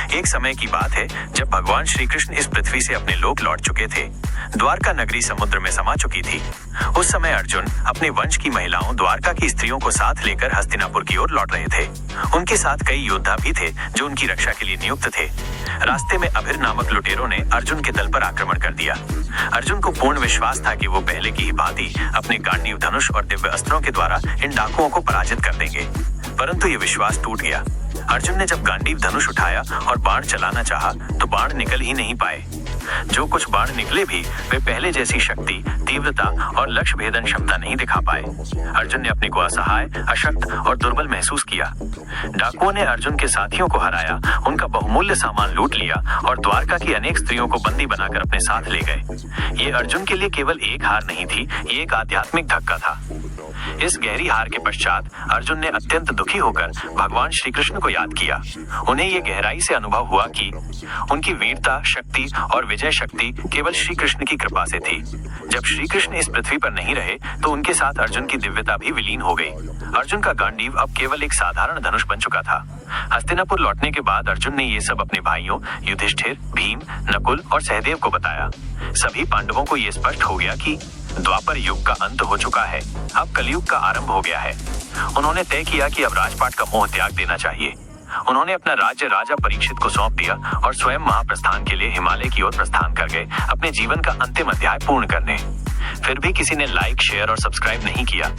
एक समय की बात है जब भगवान श्री कृष्ण इस पृथ्वी से अपने लोक लौट चुके थे। द्वारका नगरी समुद्र में समा चुकी थी। उस समय अर्जुन अपने वंश की महिलाओं द्वारका की स्त्रियों को साथ लेकर हस्तिनापुर की ओर लौट रहे थे। उनके साथ कई योद्धा भी थे जो उनकी रक्षा के लिए नियुक्त थे। रास्ते में अभिर नामक लुटेरों ने अर्जुन के दल पर आक्रमण कर दिया। अर्जुन को पूर्ण विश्वास था कि वो पहले की ही भांति अपने गांडीव धनुष और दिव्य अस्त्रों के द्वारा इन डाकुओं को पराजित कर देंगे, परंतु ये विश्वास टूट गया। अर्जुन ने जब गांडीव धनुष उठाया और बाण चलाना चाहा तो बाण निकल ही नहीं पाए। जो कुछ बाण निकले भी वे पहले जैसी शक्ति, तीव्रता और लक्ष्य भेदन क्षमता नहीं दिखा पाए। अर्जुन ने अपने को असहाय, अशक्त और दुर्बल महसूस किया। डाकुओं ने अर्जुन के साथियों को हराया, उनका बहुमूल्य सामान लूट लिया और द्वारका की अनेक स्त्रियों को बंदी बनाकर अपने साथ ले गए। ये अर्जुन के लिए केवल एक हार नहीं थी, ये एक आध्यात्मिक धक्का था। इस गहरी हार के पश्चात अर्जुन ने अत्यंत दुखी होकर भगवान श्री कृष्ण को याद किया। उन्हें ये गहराई से अनुभव हुआ कि उनकी वीरता, शक्ति और विजय शक्ति केवल श्री कृष्ण की कृपा से थी। जब श्री कृष्ण इस पृथ्वी पर नहीं रहे तो उनके साथ अर्जुन की दिव्यता भी विलीन हो गई। अर्जुन का गांडीव अब केवल एक साधारण धनुष बन चुका था। हस्तिनापुर लौटने के बाद अर्जुन ने ये सब अपने भाइयों युधिष्ठिर, भीम, नकुल और सहदेव को बताया। सभी पांडवों को ये स्पष्ट हो गया कि द्वापर युग का अंत हो चुका है, अब कलयुग का आरंभ हो गया है। उन्होंने तय किया कि अब राजपाट का मोह त्याग देना चाहिए। उन्होंने अपना राज्य राजा परीक्षित को सौंप दिया और स्वयं महाप्रस्थान के लिए हिमालय की ओर प्रस्थान कर गए, अपने जीवन का अंतिम अध्याय पूर्ण करने। फिर भी किसी ने लाइक, शेयर और सब्सक्राइब नहीं किया।